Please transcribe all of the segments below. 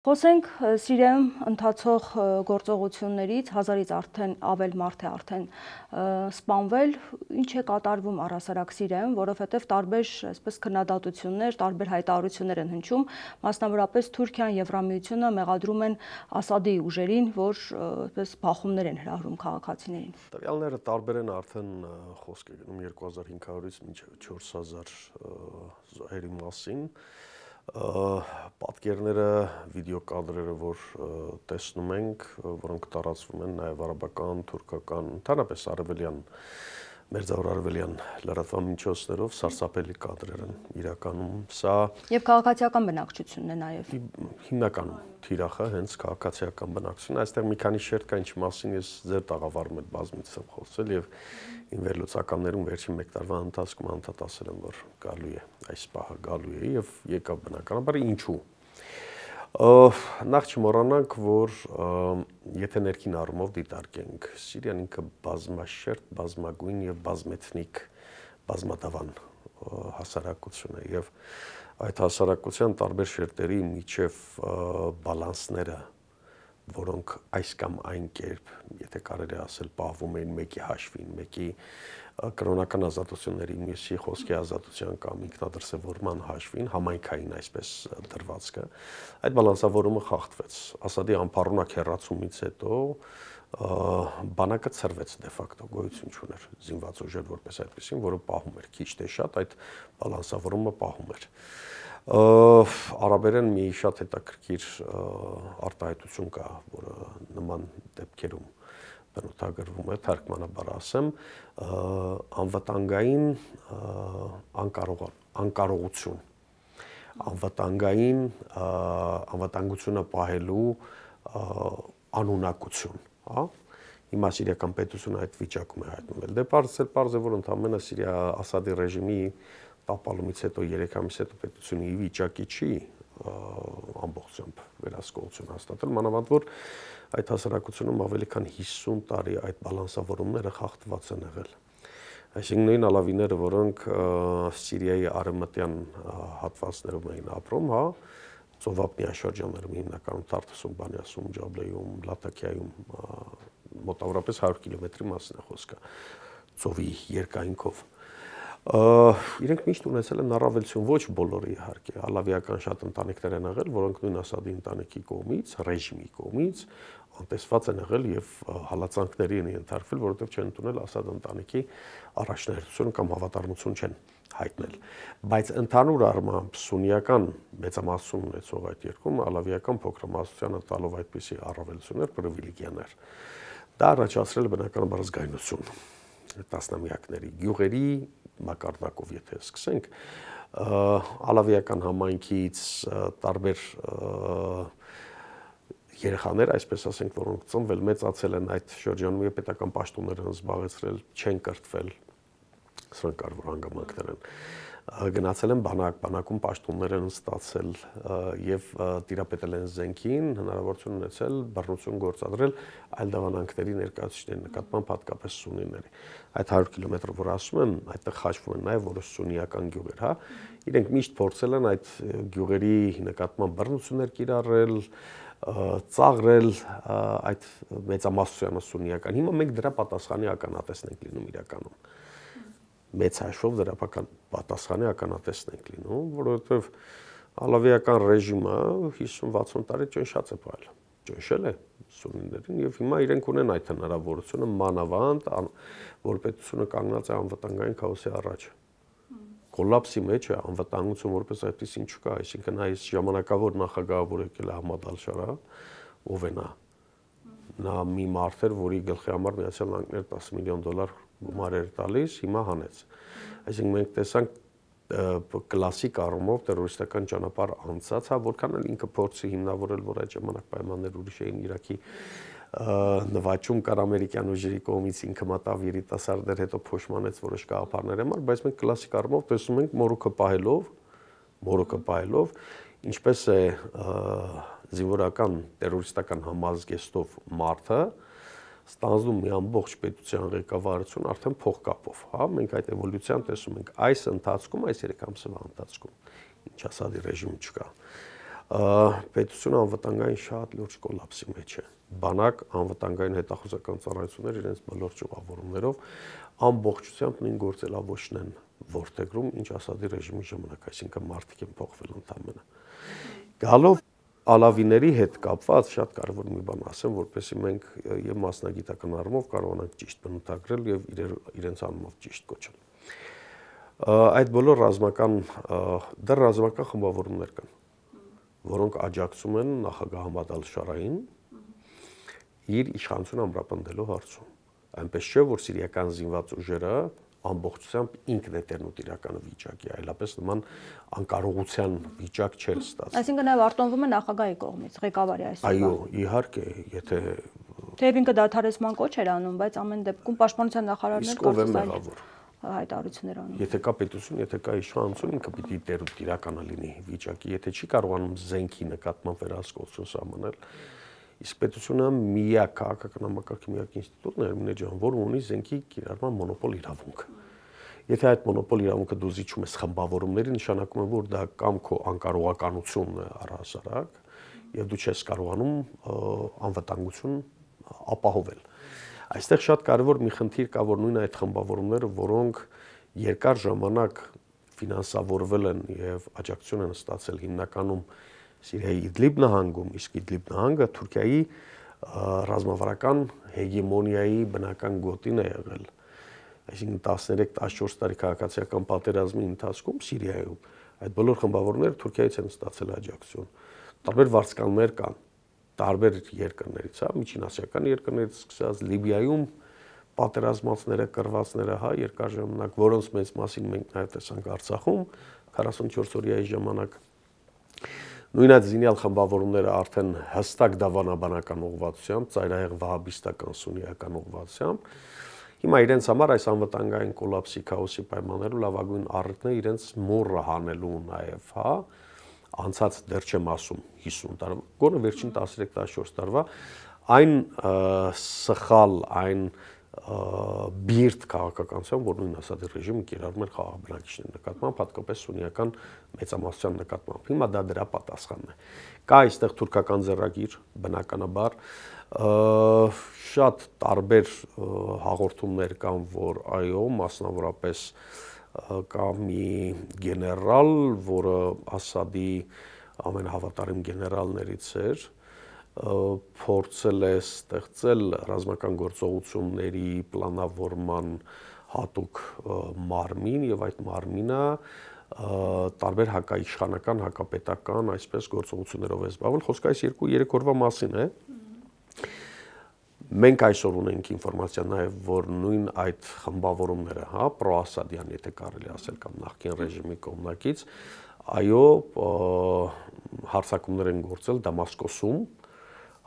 Խոսենք Սիրիայում ընթացող գործողություններից, 1000-ից արդեն ավել մարդ է արդեն սպանվել, ինչ է կատարվում առհասարակ Սիրիայում, որովհետև տարբեր այսպես քննադատություններ, տարբեր հայտարարություններ են հնչում, մասնավորապես Թուրքիան, Եվրամիությունը մեղադրում են Ասադի ուժերին, որ այսպես բախումներ են հրահրում քաղաքացիներին։ Տվյալները տարբեր են, արդեն խոսք է գնում 2500-ից մինչև 4000 զոհերի մասին։ Պատկերները, վիդեոկադրերը, որ տեսնում ենք, որոնք տարածվում են նաև արաբական, թուրքական, ընդհանրապես արևելյան, մերձարևելյան լրատվամիջոցներով սարսափելի կադրեր են իրականում։ Սա Եվ քաղաքացիական բնակչությունն է նաև։ Հիմնականում թիրախը հենց քաղաքացիական բնակչությունն է։ Այստեղ մի քանի շերտ կա, ինչի մասին ես ձեր տաղավարում եմ բազմիցս եմ խոսել եւ իմ վերլուծականներում վերջին 1 տարվա ընթացքում անդադ ասել եմ, որ գալու է այս պահը գալու է եւ եկավ բնականաբար ինչու։ Նախ չմոռանանք, որ եթե ներքին առումով դիտարկենք, Սիրիան ինքը բազմաշերտ, բազմագույն եւ բազմեթնիկ, բազմադավան հասարակություն է եւ այդ հասարակության տարբեր շերտերի միջև բալանսները, որոնք այս կամ այն կերպ, եթե կարելի ասել, պահվում են մեկի հաշվին, մեկի կրոնական ազատությունների, մյուսի խոսքի ազատության կամ ինքնադրսևորման հաշվին, համայնքային այսպես դրվածքը, այդ բալանսավորումը խախտվեց։ Ասադի անփառունակ հեռացումից հետո բանակը ցրվեց դե ֆակտո, գոյություն չուներ զինված ուժեր որպես այդպեսին, որը պահում էր քիչ թե շատ այդ բալանսավորումը պահում էր։ Արաբերեն մի շատ հետաքրքիր արտահայտություն կա, որը նման դեպքերում բնութագրվում է, թարգմանաբար ասեմ, անվտանգային անկարողություն, անվտանգությունը պահելու անունակություն, հա։ Հիմա սիրիական պետությունը այդ վիճակում է հայտնվել։ Դե պարզ է, որ ընդհանրապես Սիրիա Ասադի ռեժիմի տապալումից հետո 3 ամիս հետո պետությունը ի վիճակի չի ամբողջությամբ վերահսկողություն հաստատել, մանավանդ որ այդ հասարակությունում ավելի քան 50 տարի այդ բալանսավորումները խախտված են եղել։ Այսինքն նույն ալավիները, որոնք Սիրիայի արևմտյան հատվածներում էին ապրում, հա, ծովափնյա շրջաններում հիմնականում Թարտուսում, Բանյասում, Ջաբլեյում, Լաթաքիայում մոտավորապես 100 կիլոմետրի մասին է խոսքը, ծովի երկայնքով։ Իրենք միշտ ունեցել են առավելություն, ոչ բոլորը իհարկե, ալավիական շատ ընտանիքներ են եղել, որոնք նույն Ասադի ընտանիքի կողմից, ռեժիմի կողմից անտեսված են եղել եւ հալածանքների են ենթարկվել, որովհետեւ չեն ընդունել Ասադ ընտանիքի առաջնահերթություն կամ հավատարմություն չեն հայտնել։ Բայց ընդհանուր առմամբ սուննիական մեծամասնություն ունեցող այդ երկրում ալավիական փոքրամասնությանը տալով այդպիսի առավելություններ, պրիվիլեգիաներ, դա առաջացրել է բնականաբար զգայունություն տասնամյակների գյուղերի մակարդակով, եթե սկսենք, ալավիական համայնքից տարբեր երեխաներ, այսպես ասենք, որոնք ծնվել, մեծացել են այդ շրջանում եւ պետական պաշտոններ են զբաղեցրել, չեն կրթվել, սրանք կարևոր հանգամանքներ են, գնացել են բանակում պաշտոններ են ստացել եւ տիրապետել են զենքին, հնարավորություն ունեցել բռնություն գործադրել այլ դավանանքների ներկայացուցիչների նկատմամբ հատկապես սուննիների։ Այդ 100 կիլոմետր, որ ասում եմ, այդտեղ խաչվում են նաեւ որոշ սուննիական գյուղեր, հա։ Իրենք միշտ փորձել են այդ գյուղերի նկատմամբ բռնություններ կիրառել, ծաղրել այդ մեծամասնությանը սուննիական։ Հիմա մենք դրա պատասխանի ականատեսն ենք լինում իրականում։ Մեծ հաշվով դրա պատասխանի ականատեսն ենք լինում, որովհետև ալավիական ռեժիմը 50-60 տարի ճնշած է պահել, ճնշել է սուննիներին եւ հիմա իրենք ունեն այդ հնարավորությունը մանավանդ, որ պետությունը կանգնած է անվտանգային քաոսի առաջ։ Կոլապսի մեջ է, անվտանգություն որպես այդպեսին չկա, այսինքն այս ժամանակավոր նախագահը, որ եկել է Համադ Ալ-Շարա, ով է նա։ Նա մի մարդ էր, որի գլխի համար Միացյալ Նահանգները $10 միլիոն գումար էր տալիս, հիմա հանեց։ Այսինքն մենք տեսանք կլասիկ առումով տերորիստական ճանապարհ անցած, հա, որքան էլ ինքը փորձի հիմնավորել, որ այդ ժամանակ պայմաններ ուրիշ էին, Իրաքի նվաճում կար ամերիկյան ուժերի կողմից, ինքը մտավ երիտասարդներ, հետո փոշմանեց որոշ գաղափարներ համար, բայց մենք կլասիկ առումով տեսնում ենք մորոքը պահելով, ինչպես է զինվորական տերորիստական համազգեստով մարդը ստանձնում մի ամբողջ պետության ղեկավարություն արդեն փողկապով, հա, մենք այդ էվոլյուցիան տեսում ենք այս ընթացքում, այս 3 ամսվա ընթացքում, ինչ Ասադի ռեժիմը չկա։ պետությունը անվտանգային շատ լուրջ կոլապսի մեջ է։ Բանակ անվտանգային հետախուզական ծառայություններ իրենց բոլոր ճյուղավորումներով ամբողջությամբ նույն գործելավոշն են որդեգրում, ինչ Ասադի ռեժիմի ժամանակ, այսինքն մարդիկ են փոխվել ընդամենը։ Գալով Ալավիների հետ կապված շատ կարևոր մի բան ասեմ, որպեսզի մենք եւ մասնագիտական առումով կարողանանք ճիշտ բնութագրել եւ իրենց անունով ճիշտ կոչել։ Այդ բոլոր ռազմական խմբավորումներ կան, որոնք աջակցում են նախագահ Համադ ալ-Շարային իր իշխանությունը ամրապնդելու հարցում։ Այնպես չէ, որ սիրիական զինված ուժերը ամբողջությամբ ինքն է տերնուտ իրական վիճակի, այլապես նման անկարողության վիճակ չէր ստացվում։ Այսինքն նաև արտոնվում է նախագահի կողմից, ղեկավարի այսօր։ Այո, իհարկե, եթե թեև ինքը դադարեցման կոչ էր անում, բայց ամեն դեպքում պաշտպանության նախարարներ կարծես հայտարարություններ անում։ Եթե կա պետություն, եթե կա իշխանություն, ինքը պիտի տերուտ իրականը լինի վիճակի, եթե չի կարողանում զենքի նկատմամբ վերահսկողություն սահմանել, իսկ պետությունը միակ քաղաքական համակարգի միակ ինստիտուտն է, Մինե ջան, որը ունի զենքի կիրառման մոնոպոլ իրավունք։ Եթե այդ մոնոպոլ իրավունքը դու զիջում ես խմբավորումների, նշանակում է, որ դա կամ քո անկարողականությունն է առհասարակ, եւ դու չես կարողանում անվտանգություն ապահովել։ Այստեղ շատ կարևոր մի խնդիր կա, որ նույն այդ խմբավորումները, որոնք երկար ժամանակ ֆինանսավորվել են եւ աջակցություն են ստացել հիմնականում Սիրիայի Իդլիբ նահանգում, իսկ Իդլիբ նահանգը Թուրքիայի ռազմավարական հեգեմոնիայի բնական գոտին է եղել։ Այսինքն 13-14 տարի քաղաքացիական պատերազմի ընթացքում Սիրիայում այդ բոլոր խմբավորումները Թուրքիայից են ստացել աջակցություն։ Տարբեր վարձկաններ կան, տարբեր երկրներից, միջինասիական երկրներից սկսած Լիբիայում պատերազմածները, կռվածները, երկար ժամանակ, որոնց մեծ մասին մենք նաև տեսանք Արցախում 44 օրյայի ժամանակ։ Նույն այդ զինյալ խմբավորումները արդեն հստակ դավանաբանական ուղղվածությամբ, ծայրահեղ վահաբիստական սուննիական ուղղվածությամբ, հիմա իրենց համար այս անվտանգային կոլապսի քաոսի պայմաններում լավագույն առիթն է իրենց մորը հանելու նաև, անցած դեռ չեմ ասում 50 տարվա, գոնե վերջին 13-14 տարվա այն սխալ, այն բիրտ քաղաքականությամբ, որ նույն Ասադի ռեժիմը կիրառում էր խաղաղ բնակիչների նկատմամբ, հատկապես սուննիական մեծամասնության նկատմամբ։ Հիմա դա դրա պատասխանն է։ Կա այստեղ թուրքական ձեռագիր, բնականաբար, շատ տարբեր հաղորդումներ կան, որ այո, մասնավորապես կա մի գեներալ, որը Ասադի ամենահավատարիմ գեներալներից էր, փորձել է ստեղծել ռազմական գործողությունների պլանավորման հատուկ մարմին եւ այդ մարմինը տարբեր հակաիշխանական, հակապետական այսպես գործողություններով է զբաղվել։ Խոսքը այս 2-3 օրվա մասին է։ Մենք այսօր ունենք ինֆորմացիա նաև, որ նույն այդ խմբավորումները, պրոասադյան, եթե կարելի ասել, կամ նախկին ռեժիմի կողմնակից, այո, հարձակումներ են գործել Դամասկոսում,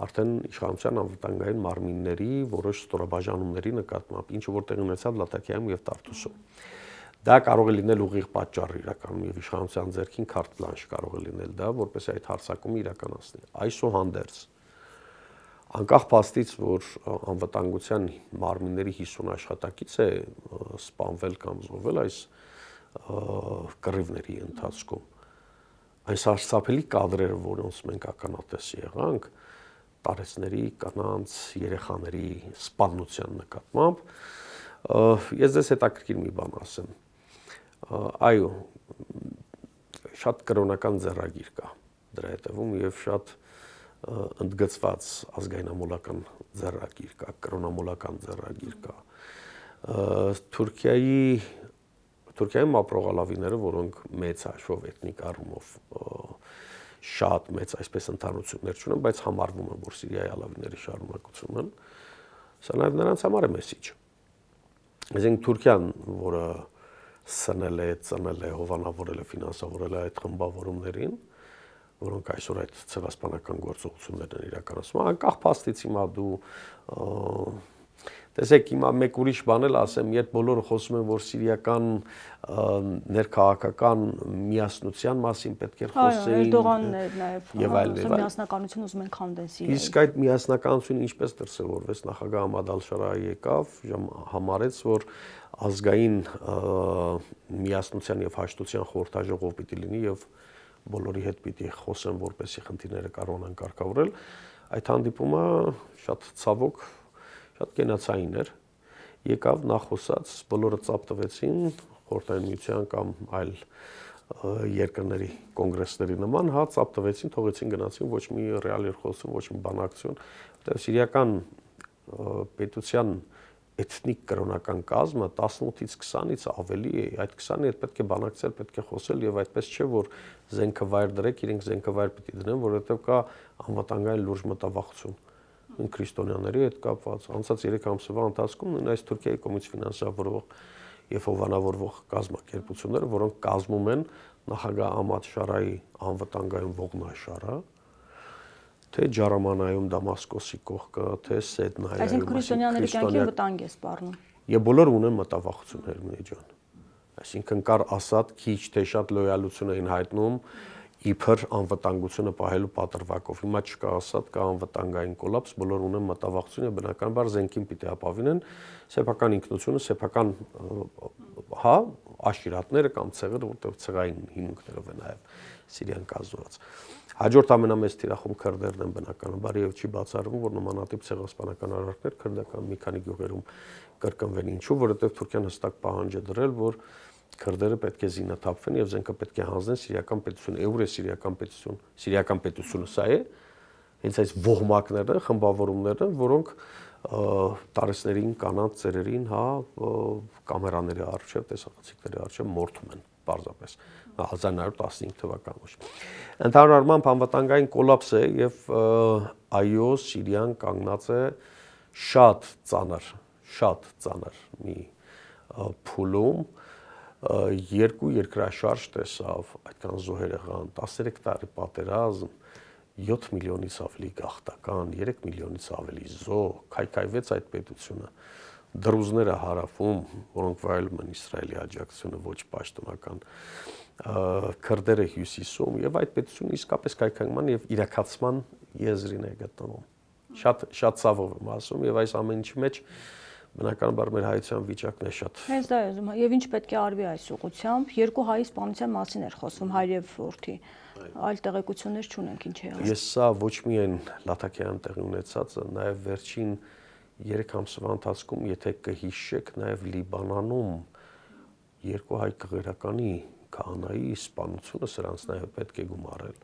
արդեն իշխանության անվտանգային մարմինների որոշ ստորաբաժանումների նկատմամբ, ինչը որ տեղի ունեցավ Լատակիայում եւ Տարտուսում։ Դա կարող է լինել ուղիղ պատճառ իրականում եւ իշխանության ձեռքին քարտ բլանշ կարող է լինել դա, որպես այդ հարձակումը իրականացնի։ Այսուհանդերձ անկախ փաստից, որ անվտանգության մարմինների 50 աշխատակից է սպանվել կամ զոհվել այս կռիվների ընթացքում, այն սարսափելի կադրերը, որոնց մենք ականատես եղանք, տարեցների, կանանց, երեխաների սպանության նկատմամբ, ես ձեզ հետաքրքիր մի բան ասեմ։ Այո, շատ կրոնական ձեռագիր կա դրա հետևում եւ շատ ընդգծված ազգայնամոլական ձեռագիր կա, կրոնամոլական ձեռագիր կա։ Թուրքիայում ապրող ալավիները, որոնք մեծ հաշվով էթնիկ առումով շատ մեծ այսպես ընդհանրություններ չունեն, բայց համարվում են, որ Սիրիայի ալավիների շարունակություն են, սա նաև նրանց համար է մեսիջ։ Այսինքն Թուրքիան, որը սնել է, ծնել է, հովանավորել է, ֆինանսավորել է այդ խմբավորումներին, որոնք այսօր այդ ցեղասպանական գործողություններն են իրականացնում, անկախ փաստից հիմա դու տեսեք, հիմա մեկ ուրիշ բան էլ ասեմ, երբ բոլորը խոսում են, որ սիրիական ներքաղաքական միասնության մասին պետք է խոսեին, Էրդողանն է նաև միասնականություն ուզում են քանդեն Սիրիայում։ Իսկ այդ միասնականությունը ինչպես դրսևորվեց, նախագահ Համադ ալ-Շարայի եկավ, համարեց, որ ազգային միասնության եւ հաշտության խորհրդաժողով պիտի լինի եւ բոլորի հետ պիտի խոսեն, որպեսզի խնդիրները կարողանան կարգավորել։ Այդ հանդիպումը շատ ցավոք, շատ կենացային էր։ Եկավ նախ խոսած, բոլորը ծափ տվեցին Խորհրդային Միության կամ այլ երկրների կոնգրեսների նման, հա, ծափ տվեցին, թողեցին գնացին, ոչ մի ռեալ երկխոսություն, ոչ մի բանակցություն, որտեղ սիրիական պետության էթնիկ կրոնական կազմը 18-ից 20-ից ավելի է, այդ 20-ի հետ պետք է բանակցել, պետք է խոսել եւ այդպես չէ, որ զենքը վայր դրեք, իրենք զենքը վայր պիտի դնեն, որովհետեւ կա անվտանգային լուրջ մտավախություն քրիստոնյաների հետ կապված։ Անցած 3 ամսվա ընթացքում նույնիսկ Թուրքիայի կողմից ֆինանսավորվող եւ հովանավորվող կազմակերպությունները, որոնք կազմում են նախագահ Ահմադ Շարայի անվտանգային ողնաշարը, թե Ջարամանայում Դամասկոսի կողքը, թե Սեդնայում, այսինքն քրիստոնյաների կյանքի վտանգ է սպառնում։ Եվ բոլորը ունեն մտավախություն Հերմինե ջան։ Այսինքն կար Ասադ քիչ թե շատ լոյալություն էին հայտնում իբր անվտանգությունը պահելու պատրվակով։ Հիմա չկա Ասադ, կա անվտանգային կոլապս, բոլորը ունեն մտավախություն եւ բնականաբար զենքին պիտի ապավինեն սեփական ինքնությունը, սեփական հա աշիրատները կամ ցեղերը, որտեղ ցեղային հիմունքներով է նաեւ Սիրիան կազորած։ Հաջորդ ամենամեծ թիրախում քրդերն են բնականաբար եւ չի բացառվում, որ նմանատիպ ցեղասպանական արարքներ քրդական մի քանի գյուղերում կրկնվեն։ Ինչու, որովհետեւ Թուրքիան հստակ պահանջ է դրել, որ քրդերը պետք է զինաթափվեն եւ զենքը պետք է հանձնեն սիրիական պետություն, ուր է սիրիական պետությունը սա է, հենց այս ոհմակները, խմբավորումները, որոնք տարեսներին, կանանց ծերերին, հա, կամերաների առջև, տեսախցիկների առջև մորթում են, պարզապես 1915 թվականին։ Ընդհանուր առմամբ անվտանգային կոլապս է եւ այո, Սիրիան կանգնած է շատ ծանր մի փուլում, երկու երկրաշարժ տեսավ, այդքան զոհեր եղան, 13 տարի պատերազմ, 7 միլիոնից ավելի գաղթական, 3 միլիոնից ավելի զոհ, քայքայվեց այդ պետությունը, դրուզները հարավում, որոնք վայելում են Իսրայելի աջակցությունը ոչ պաշտոնական, քրդերը հյուսիսում եւ այդ պետությունը իսկապես քայքայման եւ իրաքացման եզրին է գտնվում։ Շատ ցավով եմ ասում եւ այս ամեն ինչի մեջ բնականաբար մեր հայության վիճակն է շատ։ Հենց դա եմ, եւ ինչ պետք է արվի այս ուղղությամբ, երկու հայի սպանության մասին էր խոսվում հայր եւ որդի։ Այլ տեղեկություններ չունենք ինչ է ասում։ Ես սա ոչ միայն Լաթաքիան տեղի ունեցածը, նաեւ վերջին 3 ամսվա ընթացքում, եթե կհիշեք, նաեւ Լիբանանում երկու հայ կղերականի քահանայի սպանությունը սրանց նաեւ պետք է գումարել։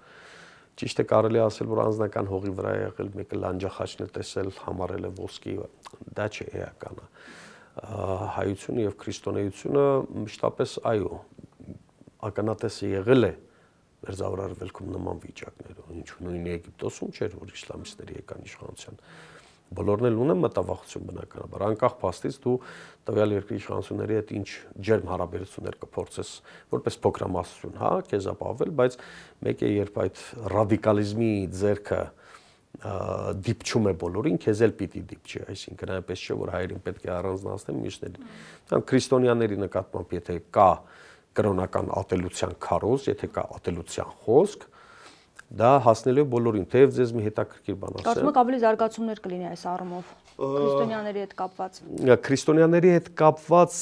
Ճիշտ է կարելի ասել, որ անձնական հողի վրա է եղել, մեկը լանջախաչն է տեսել, համարել է ոսկի, դա չէ էականը։ Հայությունը եւ քրիստոնեությունը մշտապես այո, ականատես է եղել է Մերձավոր Արևելքում նման վիճակներով, ինչու նույն Եգիպտոսում չէր, որ իսլամիստները եկան իշխանության։ Բոլորն էլ ունեն մտավախություն բնականաբար, անկախ փաստից դու տվյալ երկրի իշխանությունների հետ ինչ ջերմ հարաբերություններ կփորձես որպես փոքրամասնություն, հա, քեզ ապահովել, բայց մեկ է երբ այդ ռադիկալիզմի ձեռքը դիպչում է բոլորին, քեզ էլ պիտի դիպչի, այսինքն այնպես չէ, որ հայերին պետք է առանձնացնեն մյուսներին։ Կամ քրիստոնյաների նկատմամբ եթե կա կրոնական ատելության քարոզ, եթե կա ատելության խոսք, դա հասնելու է բոլորին, թեև ձեզ մի հետաքրքիր բան ասեմ։ Կարծում եք ավելի զարգացումներ կլինի այս առումով քրիստոնյաների հետ կապված։ Քրիստոնյաների հետ կապված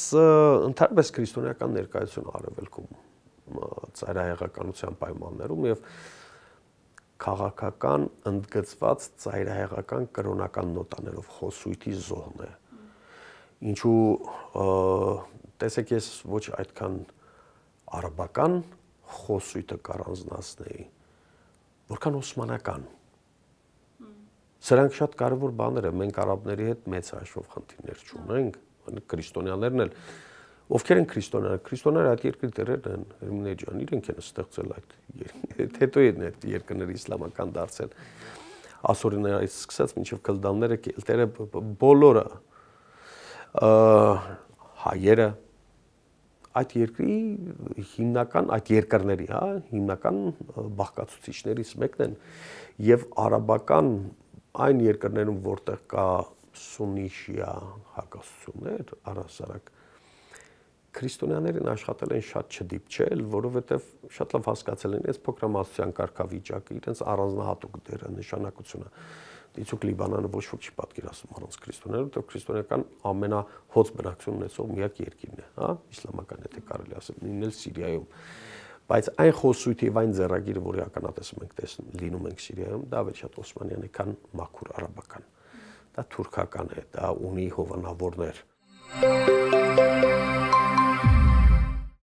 ընդհանրապես քրիստոնեական ներկայություն Արևելքում ծայրահեղականության պայմաններում եւ քաղաքական ընդգծված ծայրահեղական կրոնական նոտաներով խոսույթի զոհն է։ Ինչու տեսեք ես ոչ այդքան արաբական խոսույթը կառանձնացնեի, որքան օսմանական։ Սրանք շատ կարևոր բաներ են, մենք արաբների հետ մեծ հաշվով խնդիրներ չունենք, քրիստոնյաներն էլ, ովքեր են քրիստոնյաները, քրիստոնյաները այդ երկրի տերերն են, Հերմինե ջան, իրենք են ստեղծել այդ հետո են այդ երկրները իսլամական դարձել, ասորիներից սկսած մինչև քլդանները, կելտերը, բոլորը, հայերը, այդ երկրի հիմնական, այդ երկրների, հա, հիմնական բաղկացուցիչներից մեկն են եւ արաբական այն երկրներում, որտեղ կա սուննի շիա հակասություններ, առհասարակ քրիստոնյաներին աշխատել են շատ չդիպչել, որովհետեւ շատ լավ հասկացել են այս փոքրամասնության կարգավիճակը, իրենց առանձնահատուկ դերը, նշանակությունը։ Դիցուկ Լիբանանը ոչ ոք չի պատկերացնում առանց քրիստոնյաների, որտեղ քրիստոնեական ամենահոծ բնակչություն ունեցող միակ երկիրն է, հա, իսլամական, եթե կարելի ասել, նույնն էլ Սիրիայում։ Բայց այն խոսույթի եւ այն ձեռագիրը, որի ականատեսը մենք լինում ենք Սիրիայում, դա ավելի շատ Օսմանյանի, քան մաքուր արաբական։ Դա թուրքական է, դա ունի հովանավորներ։